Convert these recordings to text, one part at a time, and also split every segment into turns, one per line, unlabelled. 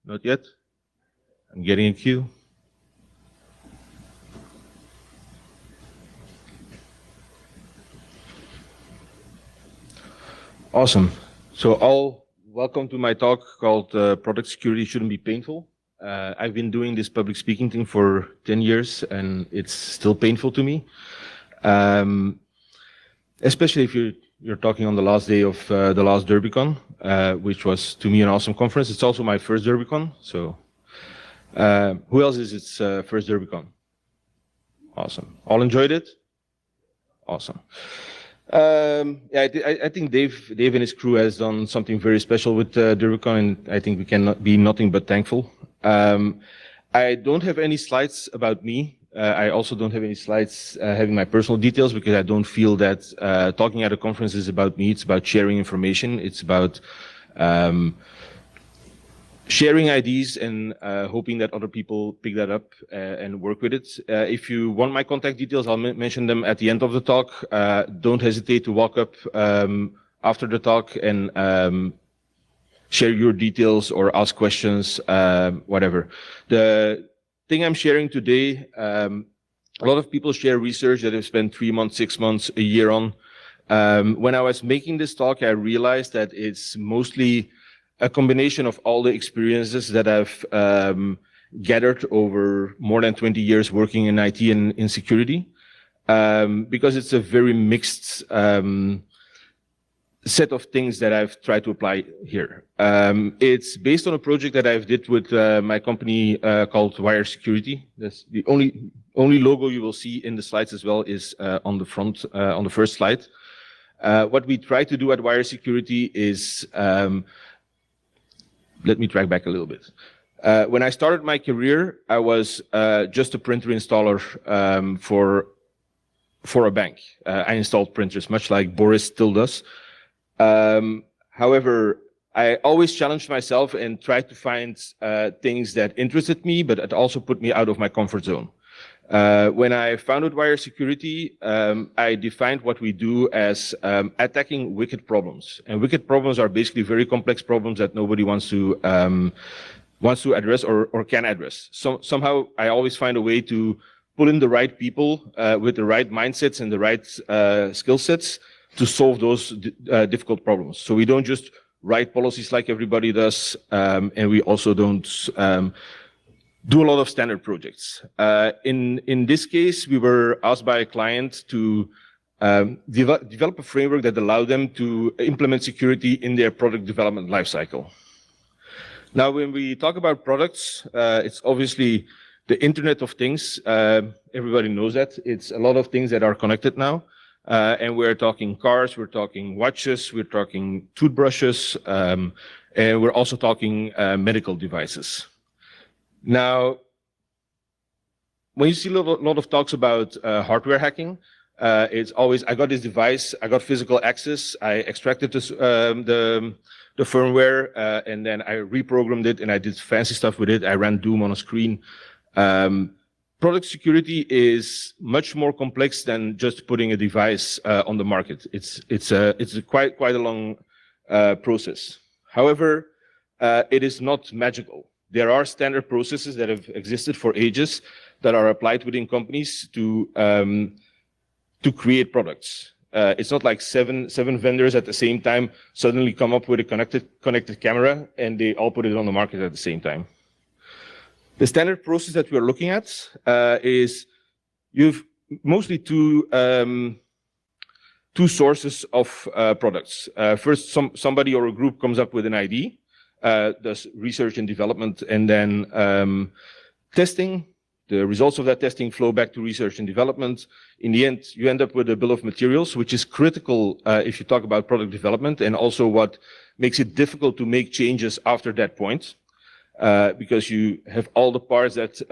Not yet. I'm getting a cue. Awesome. So all welcome to my talk called Product Security Shouldn't Be Painful. I've been doing this public speaking thing for 10 years and it's still painful to me. Especially if you're talking on the last day of the last DerbyCon, which was to me an awesome conference. It's also my first DerbyCon. So who else is its first DerbyCon? Awesome. All enjoyed it? Awesome. Yeah, I think Dave and his crew has done something very special with DerbyCon, and I think we can be nothing but thankful. I don't have any slides about me. I also don't have any slides having my personal details because I don't feel that talking at a conference is about me. It's about sharing information. It's about sharing ideas and hoping that other people pick that up and work with it. If you want my contact details, I'll mention them at the end of the talk. Don't hesitate to walk up after the talk and share your details or ask questions, whatever. The thing I'm sharing today, a lot of people share research that they've spent 3 months, 6 months, a year on. When I was making this talk, I realized that it's mostly a combination of all the experiences that I've gathered over more than 20 years working in IT and in security, because it's a very mixed set of things that I've tried to apply here. It's based on a project that I've did with my company called Wire Security. That's the only logo you will see in the slides as well is on the front, on the first slide. What we try to do at Wire Security is let me track back a little bit. When I started my career, I was just a printer installer for a bank. I installed printers, much like Boris still does. However, I always challenged myself and tried to find things that interested me, but it also put me out of my comfort zone. When I founded Wire Security, I defined what we do as attacking wicked problems. And wicked problems are basically very complex problems that nobody wants to address or can address. So somehow I always find a way to pull in the right people with the right mindsets and the right skill sets to solve those difficult problems. So we don't just write policies like everybody does, and we also don't do a lot of standard projects. In this case, we were asked by a client to develop a framework that allowed them to implement security in their product development lifecycle. Now, when we talk about products, it's obviously the Internet of Things. Everybody knows that. It's a lot of things that are connected now. And we're talking cars, we're talking watches, we're talking toothbrushes, and we're also talking medical devices. Now, when you see a lot of talks about hardware hacking, it's always, I got this device, I got physical access, I extracted this, the firmware, and then I reprogrammed it and I did fancy stuff with it. I ran Doom on a screen. Product security is much more complex than just putting a device on the market. It's quite a long process. However, it is not magical. There are standard processes that have existed for ages that are applied within companies to create products. It's not like seven vendors at the same time suddenly come up with a connected camera and they all put it on the market at the same time. The standard process that we're looking at is you've mostly two sources of products. First, somebody or a group comes up with an ID, does research and development, and then testing. The results of that testing flow back to research and development. In the end, you end up with a bill of materials, which is critical if you talk about product development, and also what makes it difficult to make changes after that point. Because you have all the parts that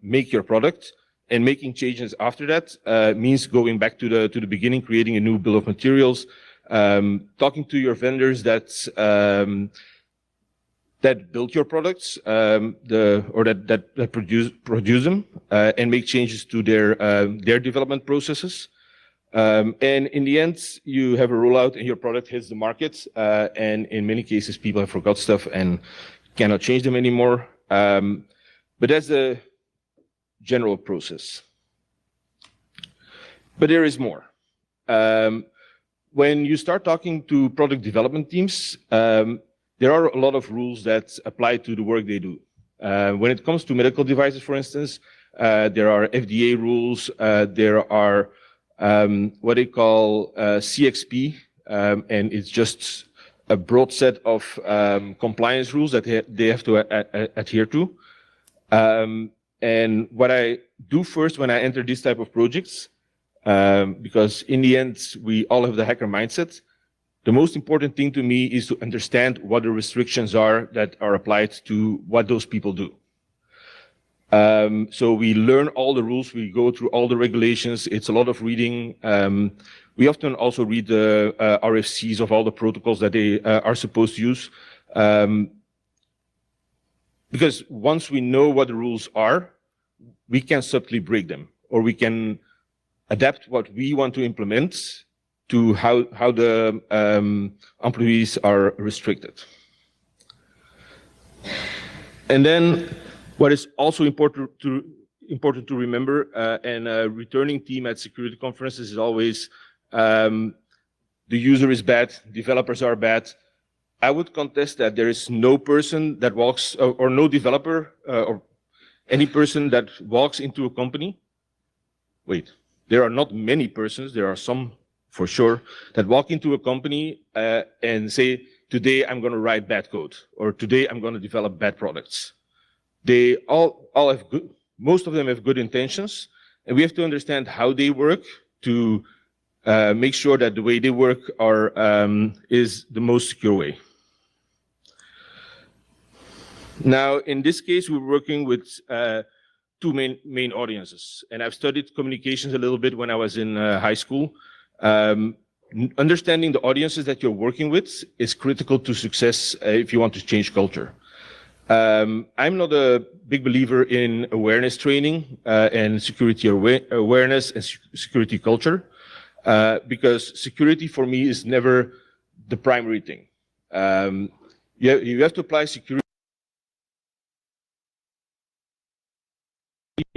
make your product, and making changes after that means going back to the beginning, creating a new bill of materials, talking to your vendors that build your products, that produce them, and make changes to their development processes. And in the end, you have a rollout, and your product hits the market. And in many cases, people have forgot stuff and cannot change them anymore. But that's the general process. But there is more. When you start talking to product development teams, there are a lot of rules that apply to the work they do. When it comes to medical devices, for instance, there are FDA rules, there are what they call CXP, and it's just a broad set of compliance rules that they have to adhere to. And what I do first when I enter this type of projects, because in the end, we all have the hacker mindset, the most important thing to me is to understand what the restrictions are that are applied to what those people do. So we learn all the rules, we go through all the regulations, it's a lot of reading. We often also read the RFCs of all the protocols that they are supposed to use. Because once we know what the rules are, we can subtly break them, or we can adapt what we want to implement to how the employees are restricted. And then what is also important to remember, and a returning team at security conferences is always the user is bad, developers are bad. I would contest that there is no person that walks, or no developer, or any person that walks into a company. Wait, there are not many persons, there are some for sure, that walk into a company and say, today I'm going to write bad code, or today I'm going to develop bad products. They all have good, most of them have good intentions, and we have to understand how they work to make sure that the way they work is the most secure way. Now, in this case, we're working with two main audiences, and I've studied communications a little bit when I was in high school. Understanding the audiences that you're working with is critical to success if you want to change culture. I'm not a big believer in awareness training and security awareness and security culture, because security for me is never the primary thing. You have to apply security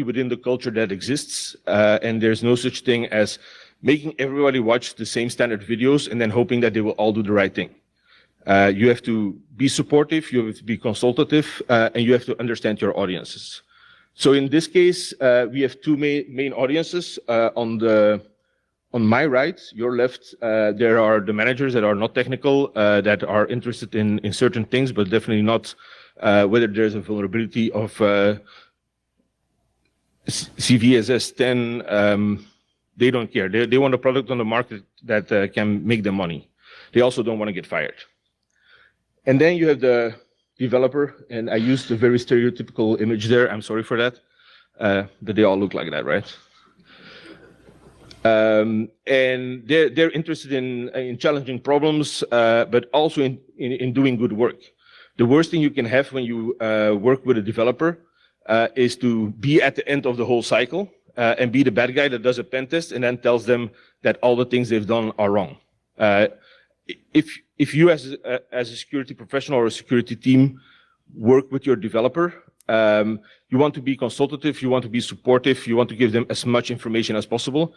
within the culture that exists, and there's no such thing as making everybody watch the same standard videos and then hoping that they will all do the right thing. You have to be supportive, you have to be consultative, and you have to understand your audiences. So in this case, we have two main audiences. On my right, your left, there are the managers that are not technical, that are interested in certain things, but definitely not whether there's a vulnerability of CVSS 10. They don't care. They want a product on the market that can make them money. They also don't want to get fired. And then you have the developer, and I used a very stereotypical image there. I'm sorry for that, but they all look like that, right? And they're interested in challenging problems, but also in doing good work. The worst thing you can have when you work with a developer is to be at the end of the whole cycle and be the bad guy that does a pen test and then tells them that all the things they've done are wrong. If you as a security professional or a security team work with your developer, you want to be consultative, you want to be supportive, you want to give them as much information as possible.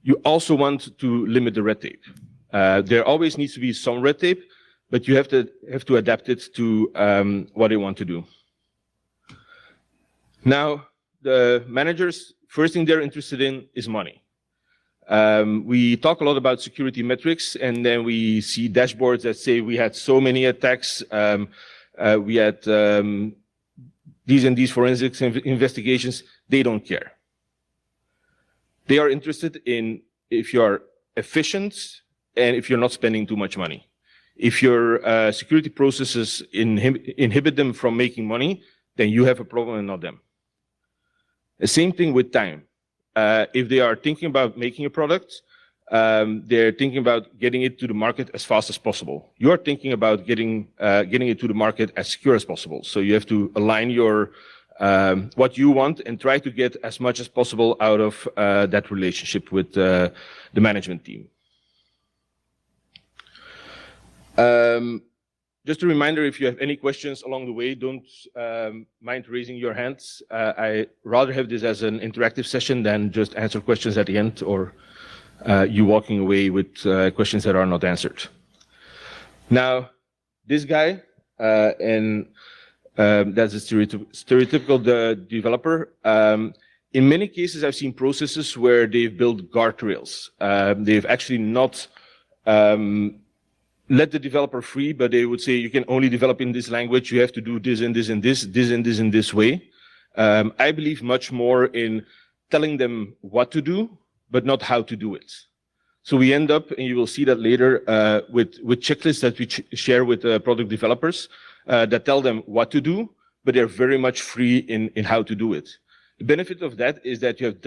You also want to limit the red tape. There always needs to be some red tape, but you have to adapt it to what they want to do. Now, the managers, first thing they're interested in is money. We talk a lot about security metrics, and then we see dashboards that say we had so many attacks, we had these and these forensics investigations. They don't care. They are interested in if you are efficient and if you're not spending too much money. If your security processes inhibit them from making money, then you have a problem and not them. The same thing with time. If they are thinking about making a product, they're thinking about getting it to the market as fast as possible. You are thinking about getting it to the market as secure as possible. So you have to align your what you want and try to get as much as possible out of that relationship with the management team. just a reminder, if you have any questions along the way, don't mind raising your hands. I rather have this as an interactive session than just answer questions at the end or you walking away with questions that are not answered. Now, this guy, and that's a stereotypical developer. In many cases, I've seen processes where they've built guardrails. They've actually not let the developer free, but they would say you can only develop in this language, you have to do this and this and this, this and this in this way. I believe much more in telling them what to do, but not how to do it. So we end up, and you will see that later, with checklists that we share with product developers that tell them what to do, but they're very much free in how to do it. The benefit of that is that you have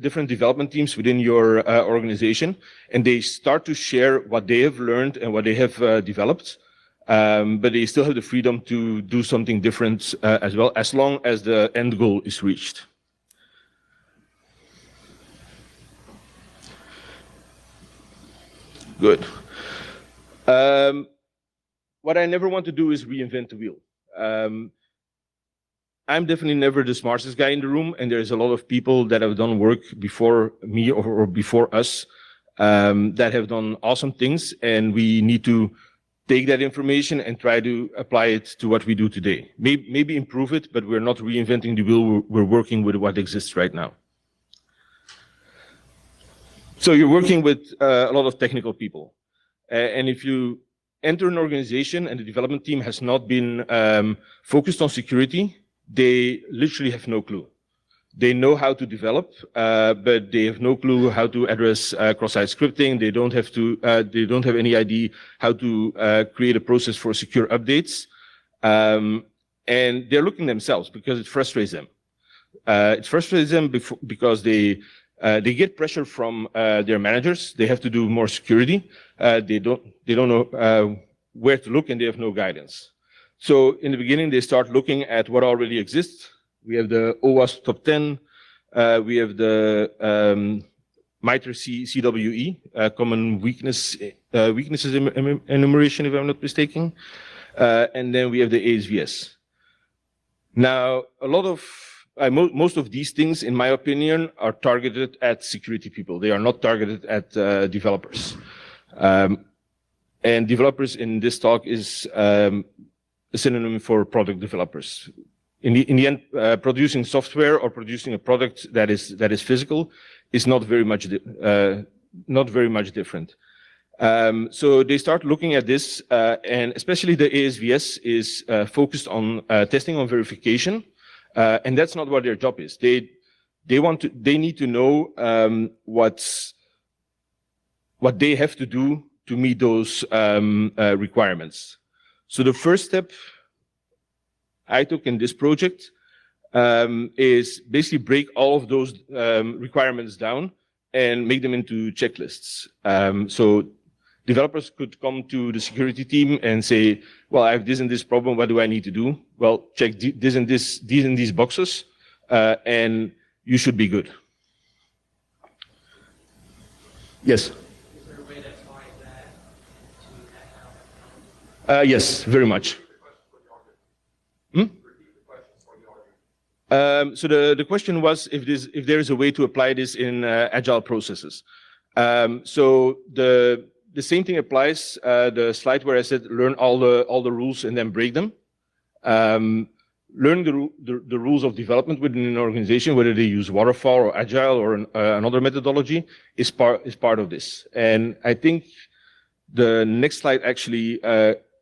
different development teams within your organization, and they start to share what they have learned and what they have developed, but they still have the freedom to do something different as well, as long as the end goal is reached. Good. What I never want to do is reinvent the wheel. I'm definitely never the smartest guy in the room, and there's a lot of people that have done work before me or before us that have done awesome things, and we need to take that information and try to apply it to what we do today. Maybe improve it, but we're not reinventing the wheel. We're working with what exists right now. So you're working with a lot of technical people, and if you enter an organization and the development team has not been focused on security, they literally have no clue. They know how to develop, but they have no clue how to address cross-site scripting. They don't have any idea how to create a process for secure updates, and they're looking themselves because it frustrates them. It frustrates them because they get pressure from their managers. They have to do more security. They don't know where to look, and they have no guidance. So in the beginning, they start looking at what already exists. We have the OWASP top 10. We have the MITRE CWE, common weaknesses enumeration, if I'm not mistaken. And then we have the ASVS. Now, a lot of most of these things, in my opinion, are targeted at security people. They are not targeted at developers. And developers in this talk is a synonym for product developers. In the end, producing software or producing a product that is physical is not very much different. So they start looking at this, and especially the ASVS is focused on testing on verification, and that's not what their job is. They need to know what they have to do to meet those requirements. So the first step I took in this project is basically break all of those requirements down and make them into checklists. So developers could come to the security team and say, well, I have this and this problem, what do I need to do? Well, check this and this, these and these boxes, and you should be good. Yes? Is there a way to tie that to yes, very much. So the question was if there is a way to apply this in agile processes. So the same thing applies. The slide where I said learn all the rules and then break them. Learn the rules of development within an organization, whether they use waterfall or agile or another methodology, is part of this. And I think the next slide actually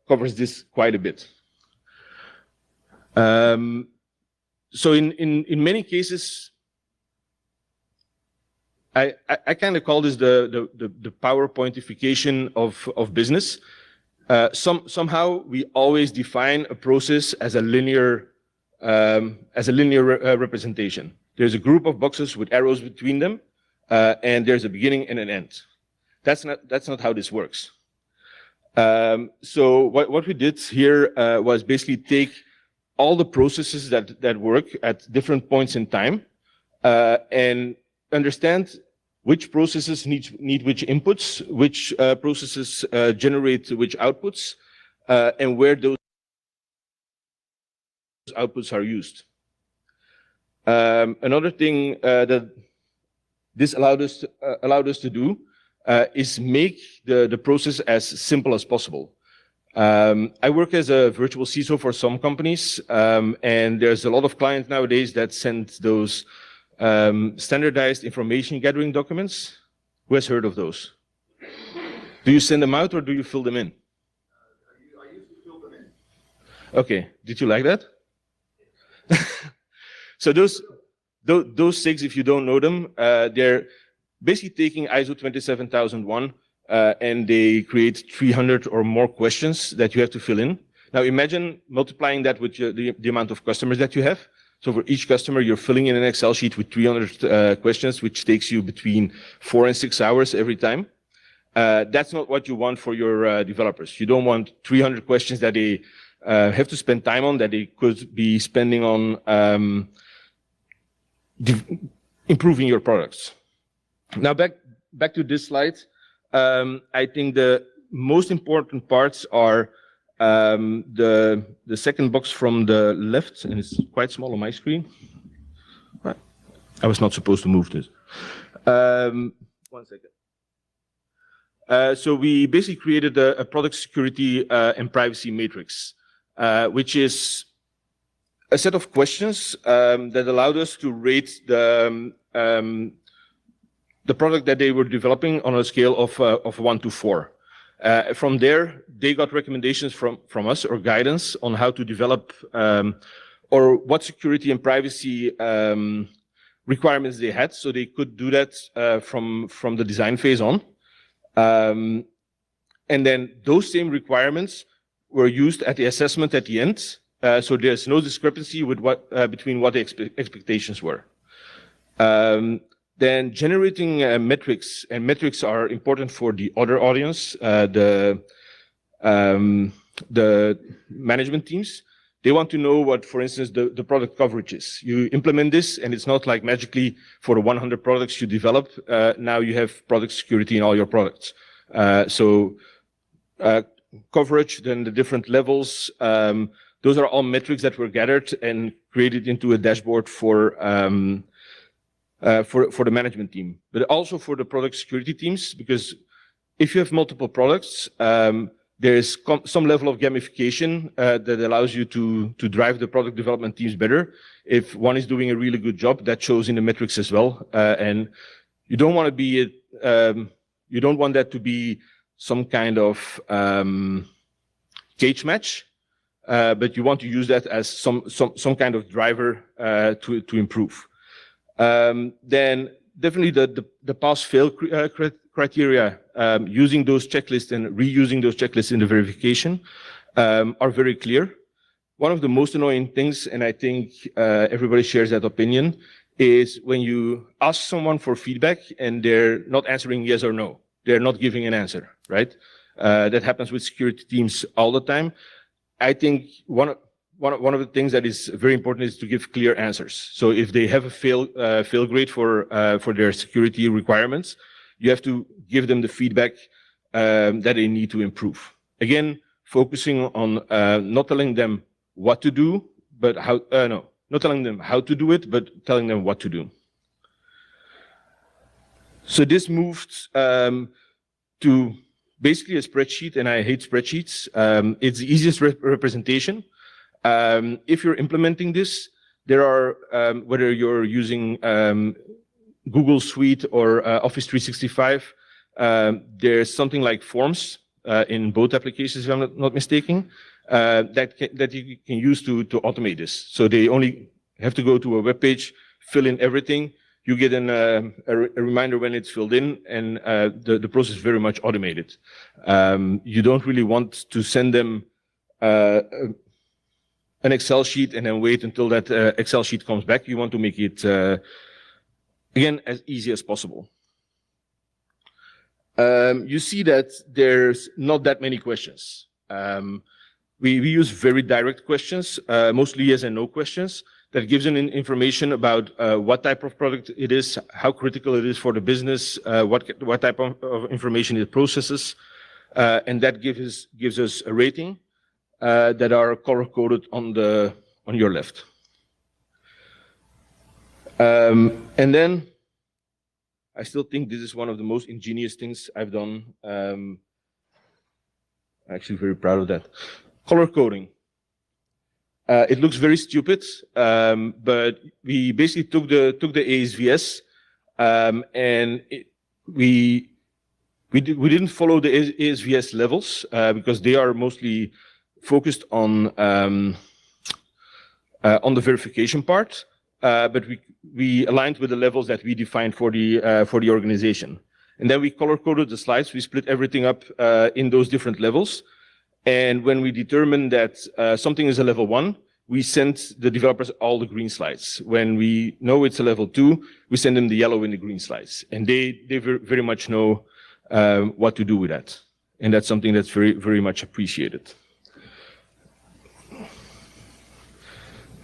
covers this quite a bit. So in many cases, I kind of call this the PowerPointification of business. Somehow we always define a process as a linear representation. There's a group of boxes with arrows between them, and there's a beginning and an end. That's not how this works. So what we did here was basically take all the processes that work at different points in time, and understand which processes need which inputs, which processes generate which outputs, and where those outputs are used. Another thing that this allowed us to do is make the process as simple as possible. I work as a virtual CISO for some companies, and there's a lot of clients nowadays that send those standardized information gathering documents. Who has heard of those? Do you send them out or do you fill them in?
I used to fill them in.
Okay, did you like that? So those 6, if you don't know them, they're basically taking ISO 27001 and they create 300 or more questions that you have to fill in. Now imagine multiplying that with the amount of customers that you have. So for each customer, you're filling in an Excel sheet with 300 questions, which takes you between 4 and 6 hours every time. That's not what you want for your developers. You don't want 300 questions that they have to spend time on, that they could be spending on improving your products. Now back to this slide. I think the most important parts are the second box from the left, and it's quite small on my screen. I was not supposed to move this. 1 second. So we basically created a product security and privacy matrix, which is a set of questions that allowed us to rate the product that they were developing on a scale of 1 to 4. From there, they got recommendations from us or guidance on how to develop or what security and privacy requirements they had, so they could do that from the design phase on. And then those same requirements were used at the assessment at the end, so there's no discrepancy with between what the expectations were. Then generating metrics, and metrics are important for the other audience, the management teams. They want to know what, for instance, the product coverage is. You implement this, and it's not like magically for the 100 products you develop, now you have product security in all your products. So coverage, then the different levels, those are all metrics that were gathered and created into a dashboard for the management team, but also for the product security teams, because if you have multiple products, there is some level of gamification that allows you to drive the product development teams better. If one is doing a really good job, that shows in the metrics as well. And you don't want to be, you don't want that to be some kind of cage match, but you want to use that as some kind of driver to improve. Then definitely the pass-fail criteria, using those checklists and reusing those checklists in the verification are very clear. One of the most annoying things, and I think everybody shares that opinion, is when you ask someone for feedback and they're not answering yes or no. They're not giving an answer, right? That happens with security teams all the time. I think one of the things that is very important is to give clear answers. So if they have a fail grade for their security requirements, you have to give them the feedback that they need to improve. Again, focusing on not telling them what to do, but how. No, not telling them how to do it, but telling them what to do. So this moved to basically a spreadsheet, and I hate spreadsheets. It's the easiest representation. If you're implementing this, there are, whether you're using Google Suite or Office 365, there's something like forms in both applications, if I'm not mistaken, that you can use to automate this. So they only have to go to a web page, fill in everything. You get a reminder when it's filled in, and the process is very much automated. You don't really want to send them an Excel sheet and then wait until that Excel sheet comes back. You want to make it, again, as easy as possible. You see that there's not that many questions. We use very direct questions, mostly yes and no questions, that gives an information about what type of product it is, how critical it is for the business, what type of information it processes, and that gives us a rating. that are color-coded on your left. And then I still think this is one of the most ingenious things I've done. I'm actually very proud of that. Color coding. It looks very stupid, but we basically took the ASVS, and we didn't follow the ASVS levels because they are mostly focused on the verification part. But we aligned with the levels that we defined for the organization, and then we color coded the slides. We split everything up in those different levels, and when we determine that something is a level 1, we send the developers all the green slides. When we know it's a level 2, we send them the yellow and the green slides, and they very much know what to do with that, and that's something that's very much appreciated.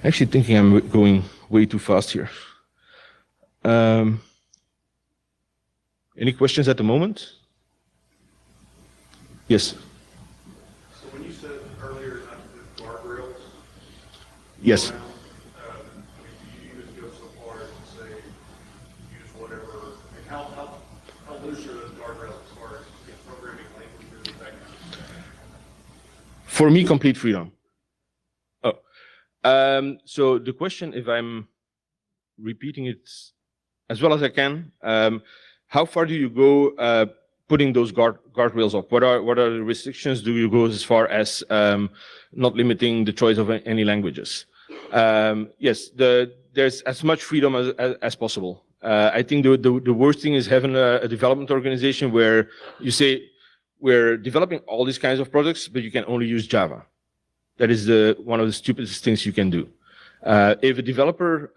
Actually thinking I'm going way too fast here. Any questions at the moment? Yes.
So when you said earlier not to put guardrails,
yes.
Around, do you even go so far as to say use whatever? How loose are those guardrails as far as programming languages and that kind of stuff?
For me, complete freedom. So the question, if I'm repeating it as well as I can, how far do you go putting those guardrails up? What are the restrictions? Do you go as far as not limiting the choice of any languages? Yes, there's as much freedom as possible. I think the worst thing is having a development organization where you say, we're developing all these kinds of products, but you can only use Java. That is one of the stupidest things you can do. If a developer,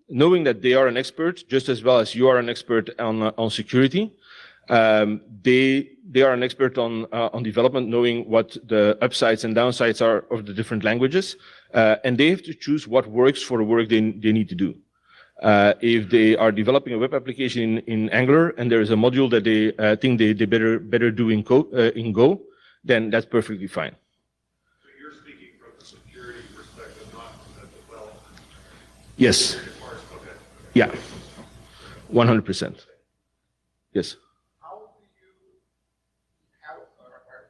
knowing that they are an expert, just as well as you are an expert on security, they are an expert on development, knowing what the upsides and downsides are of the different languages, and they have to choose what works for the work they need to do. If they are developing a web application in Angular and there is a module that they think they better do in Go, then that's perfectly fine. Yes. Yeah. 100%. Yes.
How do you,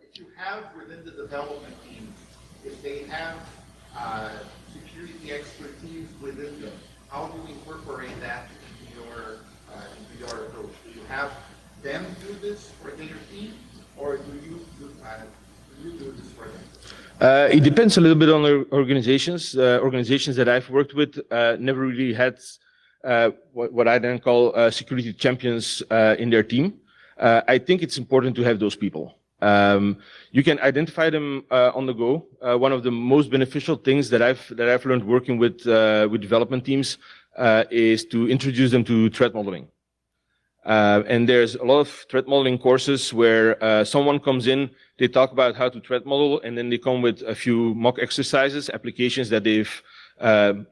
if you have within the development team, if they have security expertise within them, how do you incorporate that into your approach? Do you have them do this for their team, or do you do this for them?
It depends a little bit on the organizations. Organizations that I've worked with never really had what I then call security champions in their team. I think it's important to have those people. You can identify them on the go. One of the most beneficial things that I've learned working with development teams is to introduce them to threat modeling. And there's a lot of threat modeling courses where someone comes in, they talk about how to threat model, and then they come with a few mock exercises, applications that they've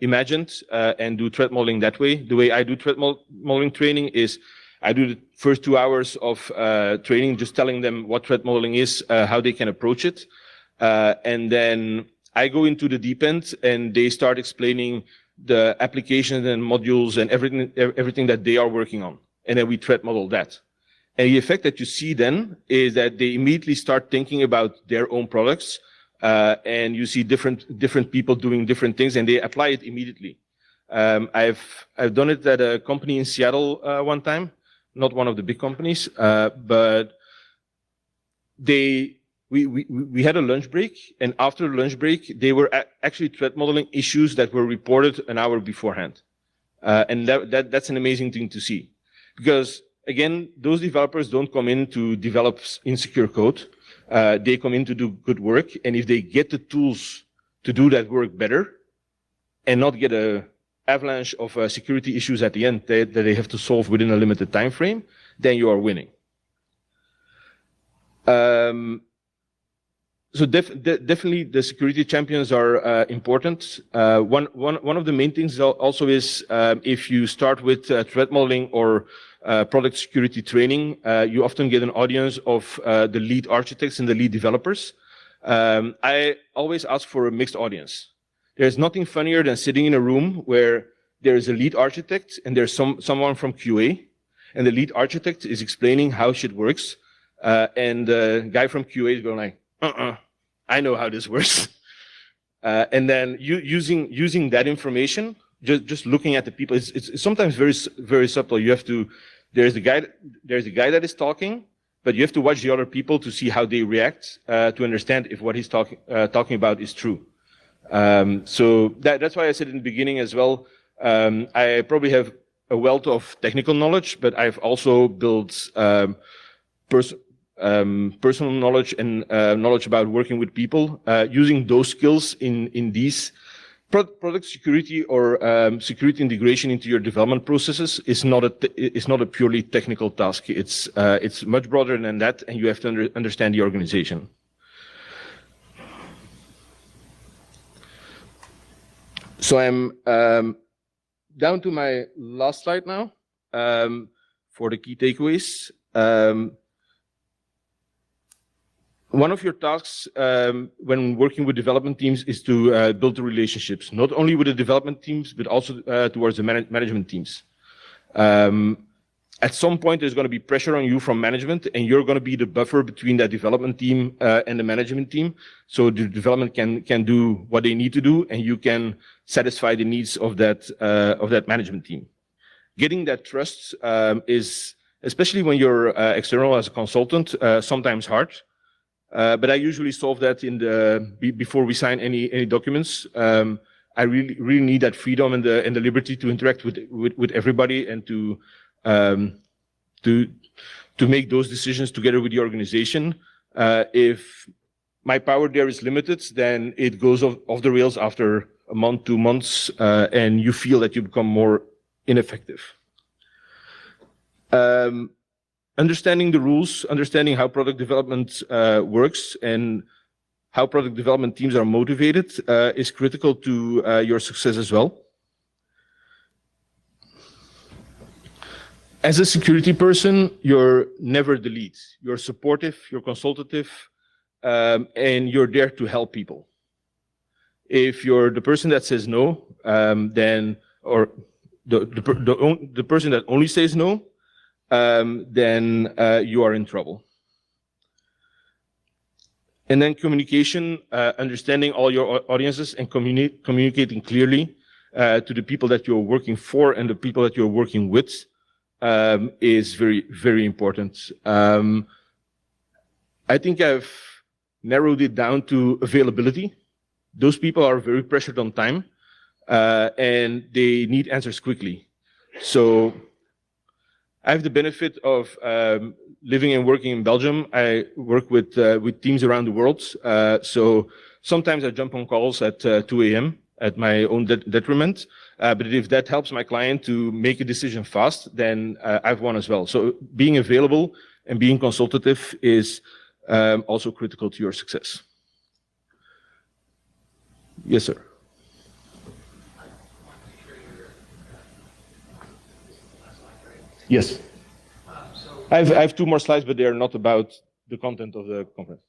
imagined, and do threat modeling that way. The way I do threat modeling training is I do the first 2 hours of training, just telling them what threat modeling is, how they can approach it. And then I go into the deep end and they start explaining the applications and modules and everything that they are working on. And then we threat model that. And the effect that you see then is that they immediately start thinking about their own products, and you see different people doing different things, and they apply it immediately. I've done it at a company in Seattle one time, not one of the big companies, but we had a lunch break, and after the lunch break, they were actually threat modeling issues that were reported an hour beforehand, and that's an amazing thing to see. Because, again, those developers don't come in to develop insecure code. They come in to do good work. And if they get the tools to do that work better and not get an avalanche of security issues at the end that they have to solve within a limited time frame, then you are winning. So definitely the security champions are important. One of the main things also is if you start with threat modeling or product security training, you often get an audience of the lead architects and the lead developers. I always ask for a mixed audience. There's nothing funnier than sitting in a room where there's a lead architect and there's someone from QA, and the lead architect is explaining how shit works, and the guy from QA is going like, I know how this works. And then using that information, just looking at the people, it's sometimes very subtle. You have to, there's the guy that is talking, but you have to watch the other people to see how they react, to understand if what he's talking about is true. So that's why I said in the beginning as well, I probably have a wealth of technical knowledge, but I've also built personal knowledge and knowledge about working with people. Using those skills in these product security or security integration into your development processes is not a purely technical task. It's much broader than that, and you have to understand the organization. So I'm down to my last slide now for the key takeaways. One of your tasks when working with development teams is to build the relationships, not only with the development teams, but also towards the management teams. At some point, there's going to be pressure on you from management, and you're going to be the buffer between that development team and the management team. So the development can do what they need to do, and you can satisfy the needs of that management team. Getting that trust is, especially when you're external as a consultant, sometimes hard. But I usually solve that before we sign any documents. I really need that freedom and the liberty to interact with everybody and to make those decisions together with the organization. If my power there is limited, then it goes off the rails after a month, 2 months, and you feel that you become more ineffective. Understanding the rules, understanding how product development works, and how product development teams are motivated is critical to your success as well. As a security person, you're never the lead. You're supportive, you're consultative, and you're there to help people. If you're the person that says no, then, or the person that only says no, then you are in trouble. And then communication, understanding all your audiences and communicating clearly to the people that you're working for and the people that you're working with is very, very important. I think I've narrowed it down to availability. Those people are very pressured on time, and they need answers quickly. So I have the benefit of living and working in Belgium. I work with teams around the world. So sometimes I jump on calls at 2 a.m. at my own detriment. But if that helps my client to make a decision fast, then I've won as well. So being available and being consultative is also critical to your success. Yes, sir. Yes. I have 2 more slides, but they are not about the content of the conference.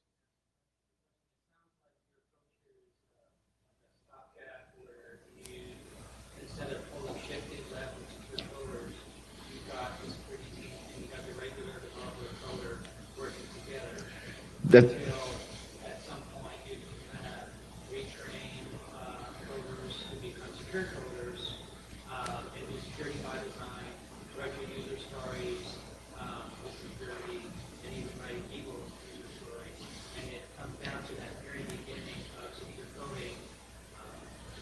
Instead of pulling shifting left with secure coders, you've got the security team and you've got the regular developer coder working together. Until at some point you can kind of retrain coders to become secure coders and do security by design, write your user stories with security, and even write evil user stories. And it comes down to that very beginning of secure coding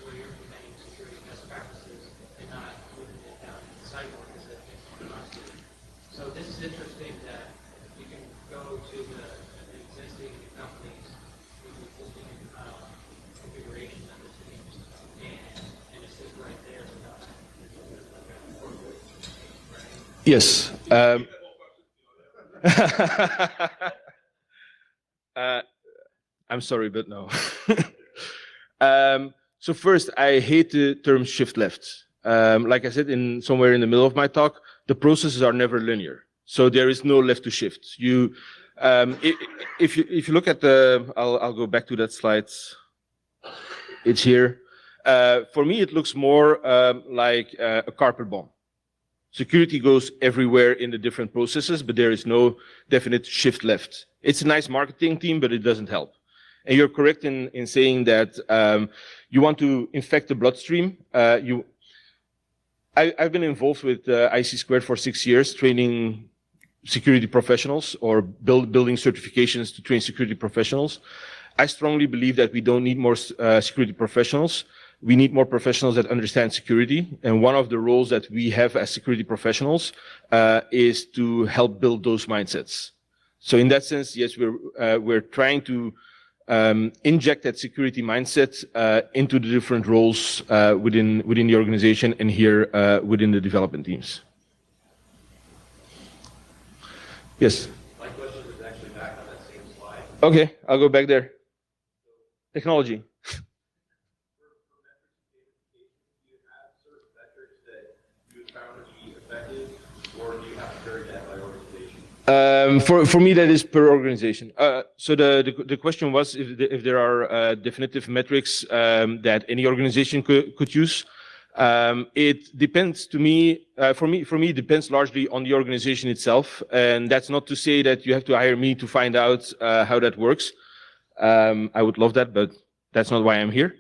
where you're implementing security best practices and not moving it down to the sidewalk as it wants to. So this is interesting that you can go to the existing companies with existing configuration of the teams and it's just right there without right?
Yes. I'm sorry, but no. So first, I hate the term shift left. Like I said, somewhere in the middle of my talk, the processes are never linear. So there is no left to shift. If you look at the, I'll go back to that slide. It's here. For me, it looks more like a carpet bomb. Security goes everywhere in the different processes, but there is no definite shift left. It's a nice marketing team, but it doesn't help. And you're correct in saying that you want to infect the bloodstream. I've been involved with IC2 for 6 years, training security professionals or building certifications to train security professionals. I strongly believe that we don't need more security professionals. We need more professionals that understand security. And one of the roles that we have as security professionals is to help build those mindsets. So in that sense, yes, we're trying to inject that security mindset into the different roles within the organization and here within the development teams. Yes?
My question was actually back on that same slide.
Okay, I'll go back there. Technology. For me, that is per organization. So the question was if there are definitive metrics that any organization could use. It depends to me. For me, it depends largely on the organization itself, and that's not to say that you have to hire me to find out how that works. I would love that, but that's not why I'm here.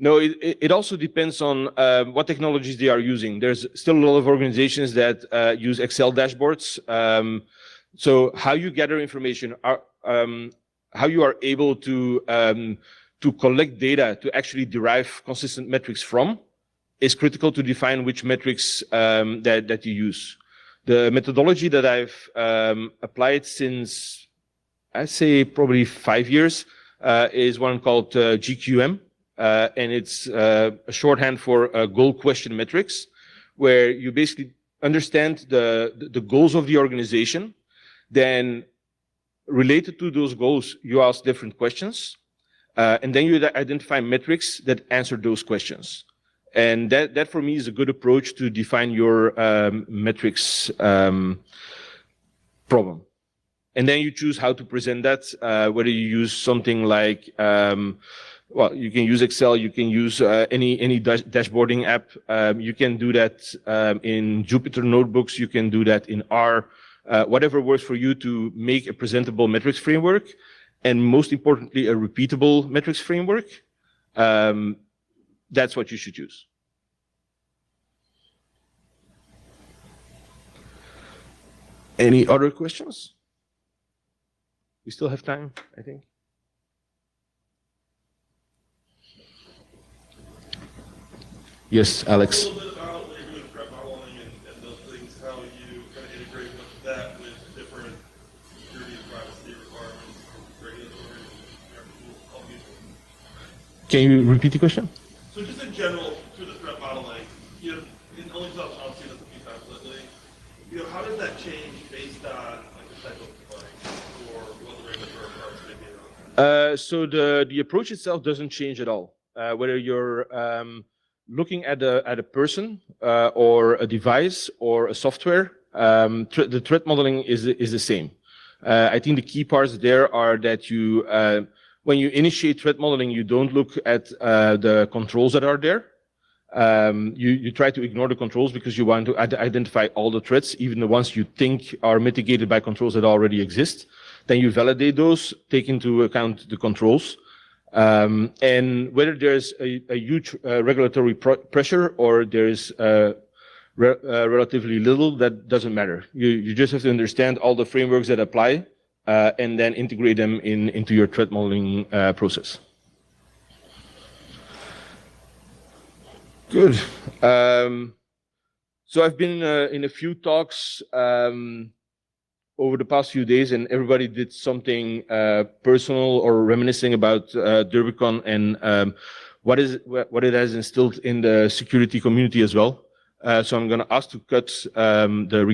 No, it also depends on what technologies they are using. There's still a lot of organizations that use Excel dashboards. So how you gather information, how you are able to collect data to actually derive consistent metrics from is critical to define which metrics that you use. The methodology that I've applied since, I'd say probably 5 years, is one called GQM. And it's a shorthand for goal question metrics, where you basically understand the goals of the organization. Then related to those goals, you ask different questions. And then you identify metrics that answer those questions. And that for me is a good approach to define your metrics problem. And then you choose how to present that, whether you use something like, well, you can use Excel, you can use any dashboarding app. You can do that in Jupyter Notebooks, you can do that in R, whatever works for you to make a presentable metrics framework, and most importantly, a repeatable metrics framework. That's what you should use. Any other questions? We still have time, I think. Yes, Alex.
A little bit about what you're doing threat modeling and those things, how you kind of integrate with that with different security and privacy requirements, regulatory, help you.
Can you repeat the question?
So just in general, through the threat modeling, you know, in only I've seen this a few times lately, you know, how does that change based on like the type of device or what the regulatory requirements may be around that?
So the approach itself doesn't change at all. Whether you're looking at a person or a device or a software, the threat modeling is the same. I think the key parts there are that you, when you initiate threat modeling, you don't look at the controls that are there. You try to ignore the controls because you want to identify all the threats, even the ones you think are mitigated by controls that already exist. Then you validate those, take into account the controls. And whether there's a huge regulatory pressure or there's relatively little, that doesn't matter. You just have to understand all the frameworks that apply and then integrate them into your threat modeling process. Good. So I've been in a few talks over the past few days, and everybody did something personal or reminiscing about DerbyCon and what it has instilled in the security community as well. So I'm going to ask to cut the